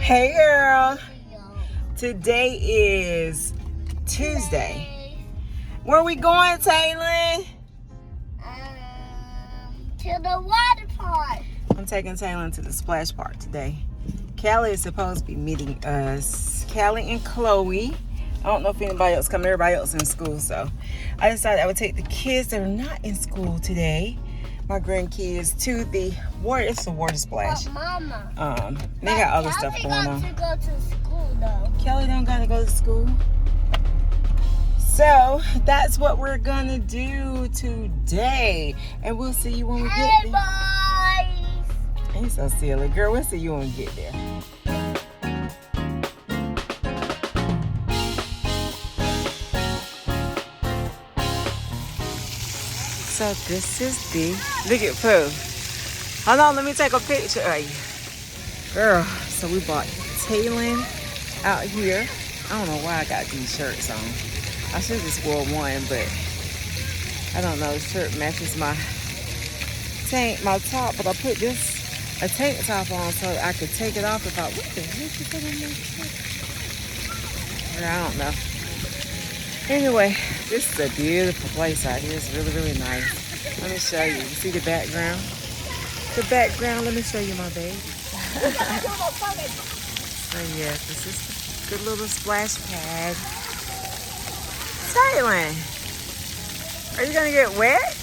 Hey girl, today is Tuesday. Where we going, Taylor? To the water park. I'm taking Taylor to the splash park today. Callie is supposed to be meeting us. Callie and Chloe. I don't know if anybody else coming. Everybody else in school, so I decided I would take the kids that are not in school today, my grandkids, to the water. It's a water splash. But Mama. They got other stuff going on. Kelly got to go to school though. Kelly don't gotta go to school. So that's what we're gonna do today, and we'll see you when we get there. Hey boys. Ain't so silly, girl. We'll see you when we get there. So this is the, look at Pooh. Hold on, let me take a picture of you. Girl, so we bought Taylor out here. I don't know why I got these shirts on. I should just wore one, but I don't know. The shirt matches my tank, my top, but I put a tank top on so I could take it off if I, what the heck you put on my shirt? I don't know. Anyway, this is a beautiful place out here. It's really, really nice. Let me show you. You see the background? The background, let me show you my baby. So yes, this is a good little splash pad. Taylor, are you gonna get wet?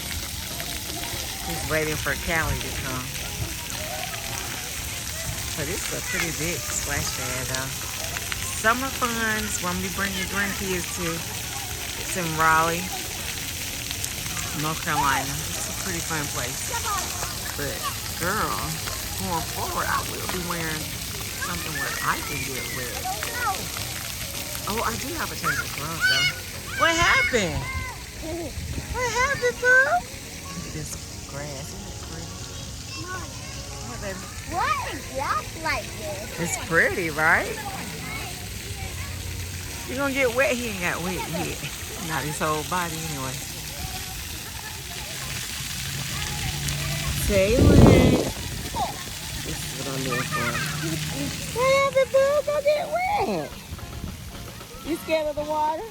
He's waiting for Callie to come. So this is a pretty big splash pad though. Summer fun's when we bring your grandkids to. It's in Raleigh, North Carolina. It's a pretty fun place. But girl, going forward, I will be wearing something where I can get wet. Oh, I do have a change of clothes though. What happened? What happened, boo? Look at this grass. Isn't it pretty? What, baby? Why is grass like this? It's pretty, right? You're gonna get wet. He ain't got wet yet. Not his whole body anyway. Taylor. This is what I'm there for. What happened, boo? Go get wet. You scared of the water?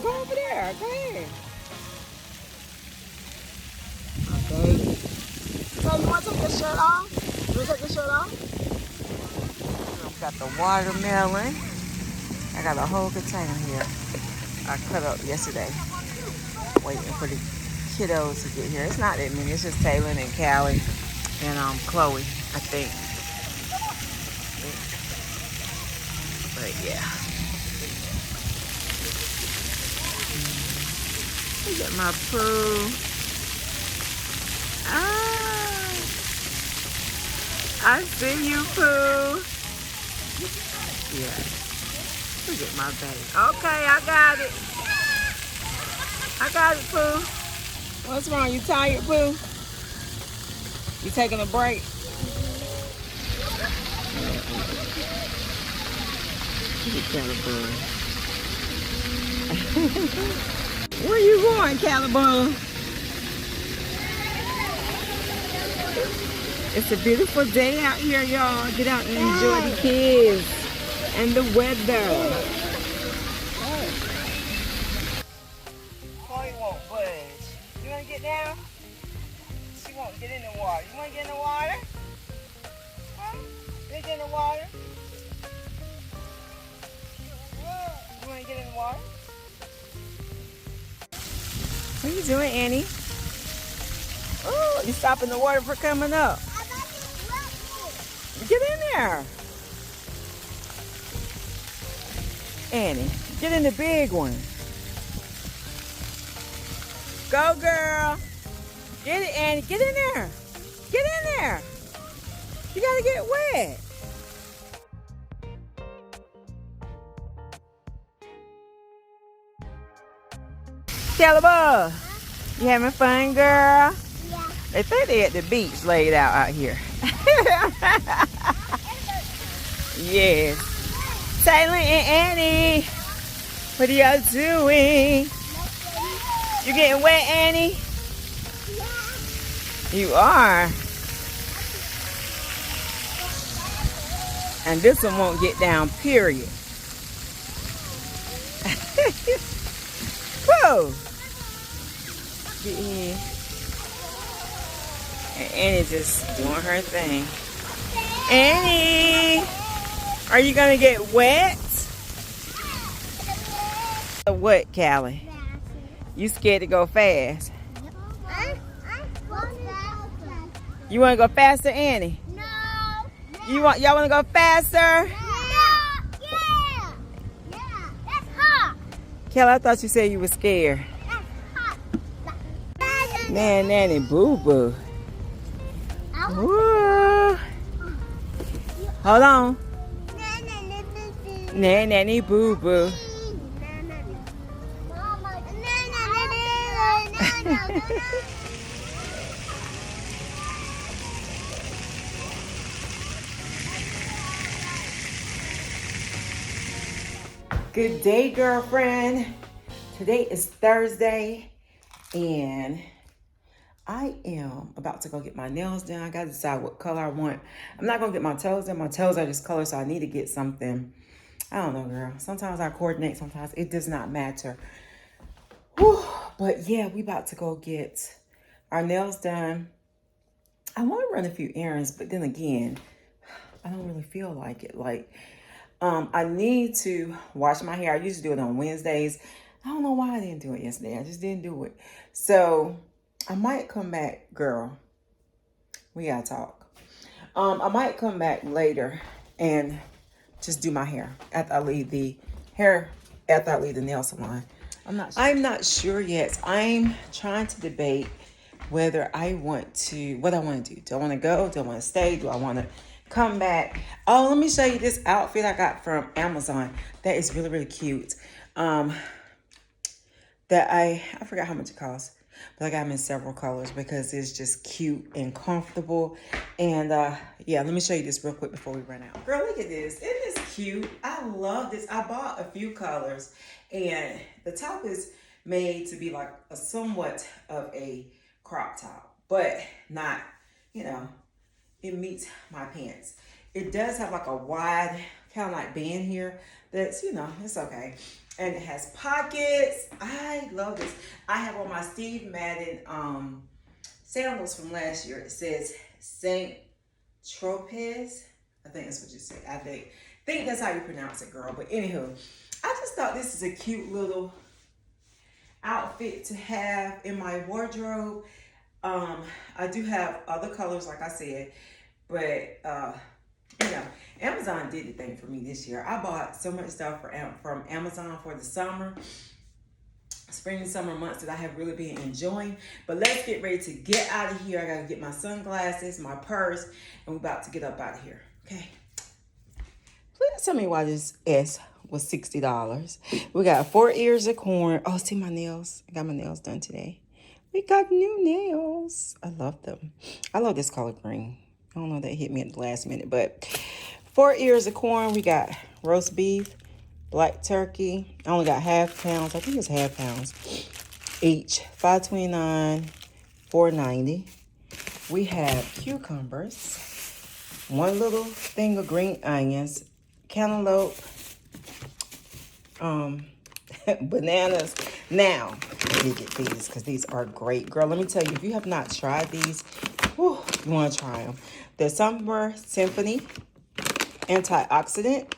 Go over there. Go ahead. Okay. So you want to take the shirt off? You want to take the shirt off? I've got the watermelon. I got a whole container here. I cut up yesterday, waiting for the kiddos to get here. It's not that many. It's just Taylor and Callie and Chloe, I think. But yeah. Look at my Pooh. Ah, I see you, Pooh. Yeah. Look at my baby. Okay, I got it. I got it, Pooh. What's wrong? You tired, Pooh? You taking a break? Look at Calibur. Where you going, Calibur? It's a beautiful day out here, y'all. Get out and enjoy the kids. And the weather. Chloe won't budge. You want to get down? She won't get in the water. You want to get in the water? Huh? You get in the water? You want to get in the water? What are you doing, Annie? Oh, you stopping the water for coming up. Get in there. Annie, get in the big one. Go, girl. Get it, Annie. Get in there. Get in there. You gotta get wet. Calibur, you having fun, girl? Yeah. They think they at the beach laid out here. Yes. Taylor and Annie, what are y'all doing? You getting wet, Annie? Yeah. You are. And this one won't get down, period. Whoa! Get in. And Annie just doing her thing. Annie! Are you gonna get wet? What, Callie? You scared to go fast? You wanna go faster, Annie? No. Y'all wanna go faster? Yeah. That's hot. Kelly, I thought you said you were scared. That's hot. Man, Nanny, boo-boo. Woo. Hold on. Nanny, boo-boo. Good day, girlfriend. Today is Thursday, and I am about to go get my nails done. I gotta decide what color I want. I'm not gonna get my toes done. My toes are this color, so I need to get something. I don't know, girl. Sometimes I coordinate, sometimes it does not matter. Whew. But yeah, we about to go get our nails done. I want to run a few errands, but then again, I don't really feel like it. I need to wash my hair. I usually do it on Wednesdays. I don't know why I didn't do it yesterday. I just didn't do it. So I might come back, girl. We gotta talk. I might come back later and just do my hair after I leave the nail salon. I'm not sure yet. I'm trying to debate whether what I want to do. Do I want to go? Do I want to stay? Do I want to come back? Oh, let me show you this outfit I got from Amazon. That is really, really cute. That I forgot how much it costs, but I got them in several colors because it's just cute and comfortable. And yeah, let me show you this real quick before we run out. Girl, look at this. Isn't this cute? I love this. I bought a few colors, and the top is made to be like a somewhat of a crop top, but not, it meets my pants. It does have like a wide kind of like band here that's, it's okay. And it has pockets. I love this. I have on my Steve Madden sandals from last year. It says Saint Tropez. I think that's what you say. I think that's how you pronounce it, girl. But anywho, I just thought this is a cute little outfit to have in my wardrobe. I do have other colors, like I said, but Amazon did the thing for me this year. I bought so much stuff from Amazon for the spring and summer months that I have really been enjoying. But let's get ready to get out of here. I gotta get my sunglasses, my purse, and we're about to get up out of here. Okay. Please tell me why this S was $60. We got 4 ears of corn. Oh, see my nails. I got my nails done today. We got new nails. I love them. I love this color green. I don't know, that hit me at the last minute, but 4 ears of corn. We got roast beef, black turkey. I only got half pounds. I think it's half pounds each. $5.29, $4.90. We have cucumbers, 1 little thing of green onions, cantaloupe, bananas. Now, let me get these because these are great. Girl, let me tell you, if you have not tried these, whew, you want to try them. The Summer Symphony antioxidant,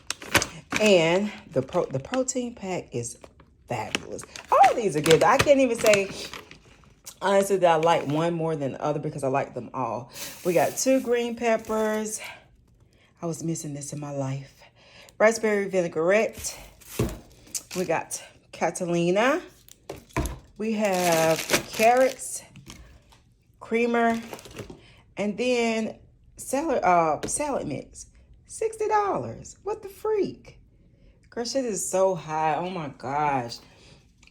and the protein pack is fabulous. All of these are good. I can't even say honestly that I like one more than the other because I like them all. We got 2 green peppers. I was missing this in my life. Raspberry vinaigrette. We got Catalina. We have carrots, creamer, and then salad mix. $60. What the freak? Girl, shit is so high. Oh my gosh.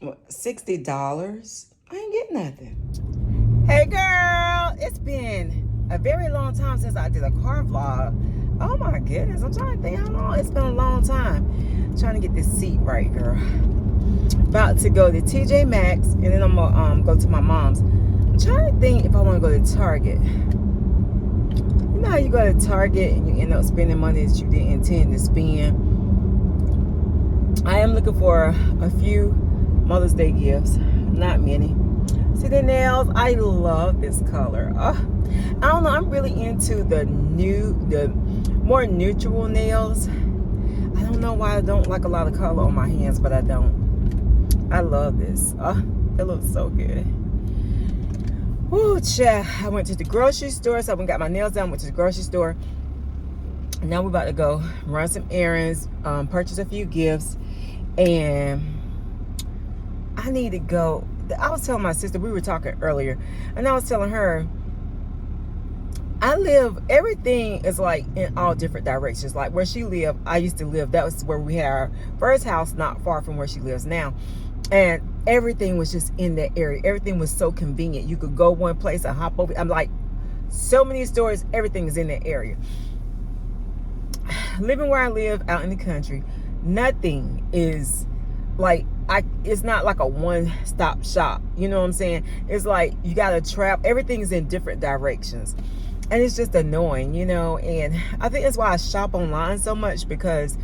$60? I ain't getting nothing. Hey girl, it's been a very long time since I did a car vlog. Oh my goodness, I'm trying to think how long. It's been a long time. I'm trying to get this seat right, girl. About to go to TJ Maxx, and then I'm gonna go to my mom's. I'm trying to think if I want to go to Target. You know how you go to Target and you end up spending money that you didn't intend to spend. I am looking for a few Mother's Day gifts, not many. See the nails? I love this color. I don't know, I'm really into the more neutral nails. I don't know why I don't like a lot of color on my hands, but I don't. I love this. It looks so good. Woo, child. I went to the grocery store, so I went and got my nails done, went to the grocery store. Now we're about to go run some errands, purchase a few gifts, and I need to go. I was telling my sister, we were talking earlier, and I was telling her, everything is like in all different directions. Like where she lived, I used to live, that was where we had our first house, not far from where she lives now. And everything was just in that area. Everything was so convenient. You could go one place and hop over. I'm like, so many stores, everything is in that area. Living where I live out in the country, nothing is like, it's not like a one-stop shop. You know what I'm saying? It's like you gotta travel. Everything's in different directions. And it's just annoying, you know? And I think that's why I shop online so much, because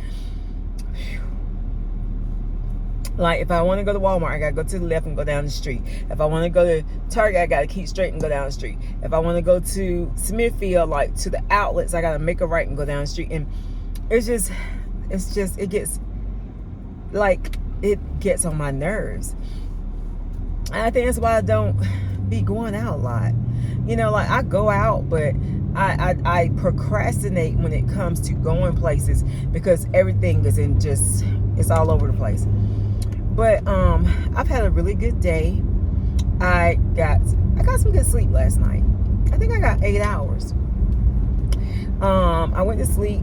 like if I want to go to Walmart, I gotta go to the left and go down the street. If I want to go to Target, I gotta keep straight and go down the street. If I want to go to Smithfield, like to the outlets, I gotta make a right and go down the street. And it gets on my nerves. And I think that's why I don't be going out a lot. You know, like I go out, but I procrastinate when it comes to going places, because everything is it's all over the place. But I've had a really good day. I got some good sleep last night. I think I got 8 hours. I went to sleep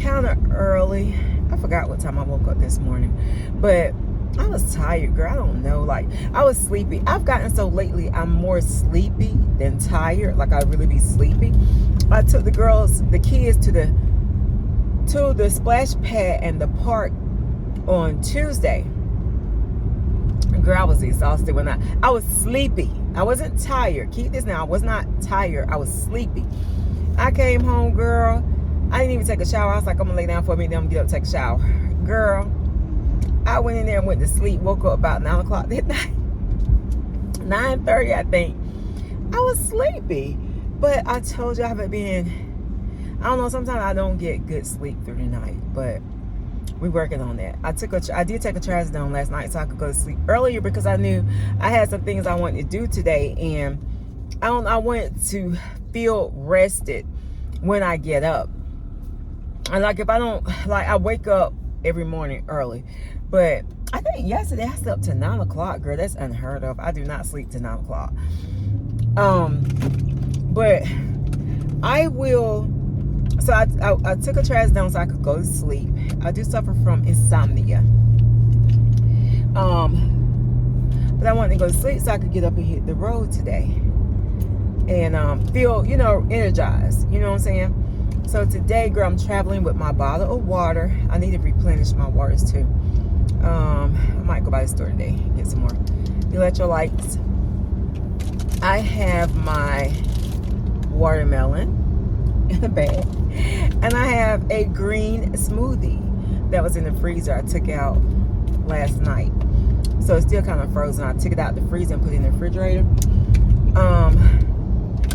kind of early. I forgot what time I woke up this morning, but I was tired, girl. I don't know. Like, I was sleepy. I've gotten so lately, I'm more sleepy than tired. Like, I really be sleepy. I took the kids to the splash pad and the park on Tuesday. Girl, I was exhausted when I was sleepy. I wasn't tired. Keep this now. I was not tired. I was sleepy. I came home, girl. I didn't even take a shower. I was like, I'm gonna lay down for a minute, then I'm gonna get up and take a shower. Girl, I went in there and went to sleep. Woke up about 9 o'clock that night. 9:30, I think. I was sleepy. But I told you I haven't been, I don't know, sometimes I don't get good sleep through the night. But we're working on that. I did take a trazodone last night so I could go to sleep earlier, because I knew I had some things I wanted to do today. And I wanted to feel rested when I get up. And like if I don't, like I wake up every morning early. But I think yesterday I slept to 9 o'clock, girl. That's unheard of. I do not sleep to 9 o'clock. But I will, so I took a trazodone so I could go to sleep. I do suffer from insomnia. But I wanted to go to sleep so I could get up and hit the road today. And feel, you know, energized. You know what I'm saying? So today, girl, I'm traveling with my bottle of water. I need to replenish my waters too. I might go by the store today, get some more electrolytes. I have my watermelon in the bag, and I have a green smoothie that was in the freezer. I took out last night, so it's still kind of frozen. I took it out the freezer and put it in the refrigerator.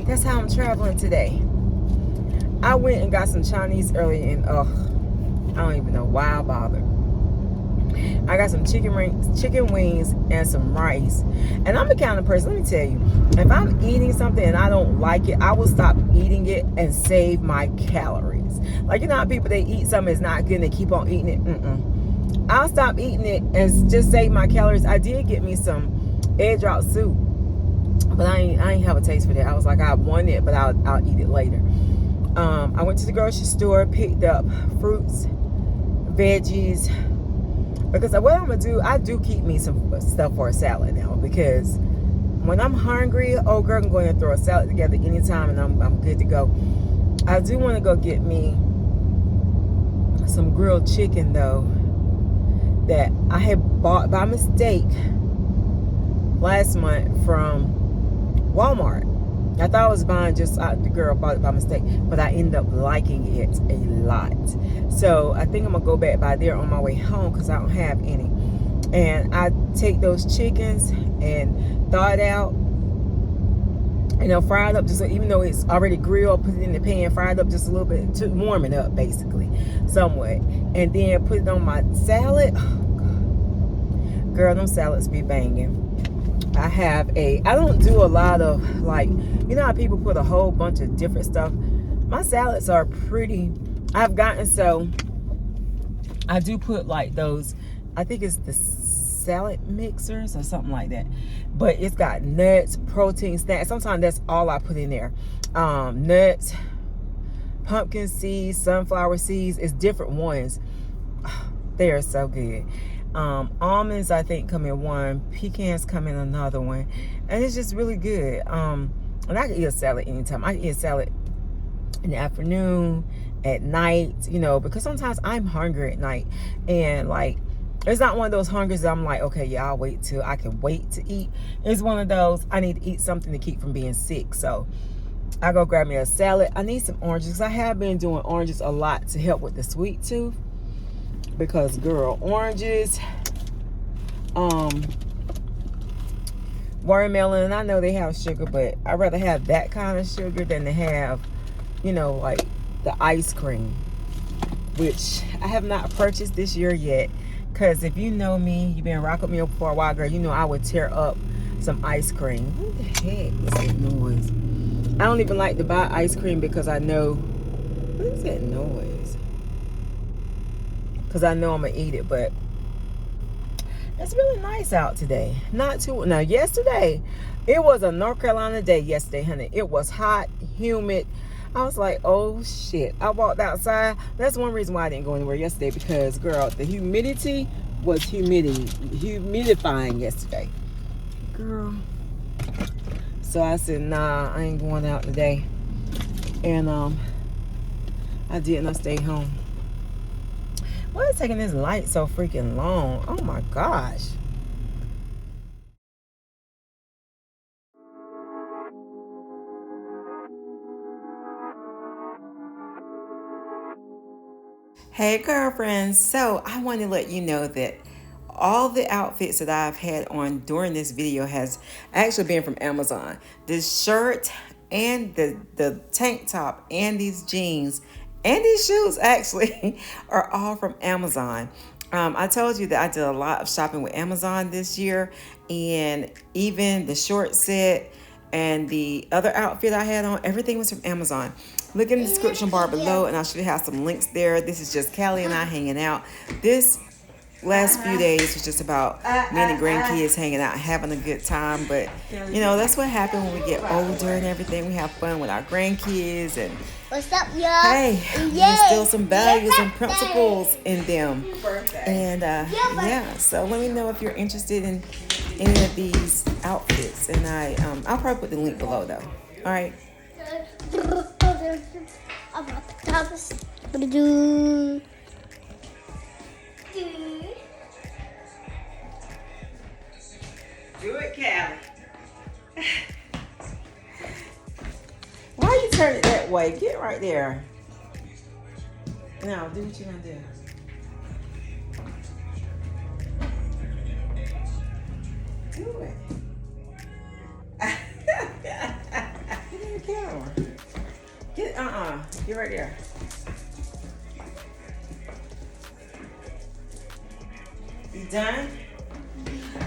That's how I'm traveling today. I went and got some Chinese early, and I don't even know why I bothered. I got some chicken wings and some rice. And I'm the kind of person, let me tell you, if I'm eating something and I don't like it, I will stop eating it and save my calories. Like, you know how people, they eat something that's not good and they keep on eating it? I'll stop eating it and just save my calories. I did get me some egg drop soup, but I ain't have a taste for that. I was like, I want it, but I'll eat it later. I went to the grocery store, picked up fruits, veggies, because what I'm gonna do, I do keep me some stuff for a salad now, because when I'm hungry, oh girl, I'm going to throw a salad together anytime and I'm good to go. I do want to go get me some grilled chicken though, that I had bought by mistake last month from Walmart. I thought I was buying just the girl bought it by mistake, but I ended up liking it a lot. So I think I'm gonna go back by there on my way home because I don't have any. And I take those chickens and thaw it out, fry it up just even though it's already grilled, put it in the pan, fry it up just a little bit to warm it up basically, somewhat, and then put it on my salad. Oh God, girl, them salads be banging. I don't do a lot of like, how people put a whole bunch of different stuff. My salads are pretty, I've gotten, so I do put like those, I think it's the salad mixers or something like that, but it's got nuts, protein, snacks. Sometimes that's all I put in there. Nuts, pumpkin seeds, sunflower seeds. It's different ones. They are so good. Almonds I think come in one, pecans come in another one, and it's just really good. And I can eat a salad anytime. I can eat a salad in the afternoon, at night, because sometimes I'm hungry at night, and like it's not one of those hungers that I'm like, okay, yeah, I can wait to eat. It's one of those I need to eat something to keep from being sick. So I go grab me a salad. I need some oranges because I have been doing oranges a lot to help with the sweet tooth. Because girl, oranges, watermelon, and I know they have sugar, but I'd rather have that kind of sugar than to have, like the ice cream, which I have not purchased this year yet. Because if you know me, you've been rocking me for a while, girl, I would tear up some ice cream. What the heck is that noise? I don't even like to buy ice cream because I know, what is that noise? Because I know I'm going to eat it, but it's really nice out today. Now yesterday, it was a North Carolina day yesterday, honey. It was hot, humid. I was like, oh shit. I walked outside. That's one reason why I didn't go anywhere yesterday, because girl, the humidity was humidifying yesterday. Girl. So I said, nah, I ain't going out today. And I didn't. I stayed home. Why is taking this light so freaking long? Oh my gosh. Hey girlfriends, so I want to let you know that all the outfits that I've had on during this video has actually been from Amazon. This shirt and the tank top and these jeans and these shoes actually are all from Amazon. I told you that I did a lot of shopping with Amazon this year, and even the short set and the other outfit I had on, everything was from Amazon. Look in the description bar below, and I should have some links there. This is just Callie and I hanging out. This last few days was just about me and the grandkids hanging out, having a good time. But that's what happened when we get older and everything. We have fun with our grandkids, and what's up, y'all? hey, we instill some values and principles in them. And yeah, so let me know if you're interested in any of these outfits, and I'll probably put the link below though. All right. I'm gonna do. Do it, Callie. Why you turn it that way? Get right there. Now, do what you're gonna do. Do it. Get in the camera. Get right there. You done?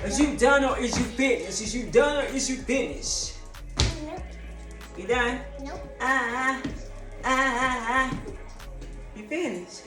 Is you done or is you finished? Is you done or is you finished? Nope. You done? Nope. You finished?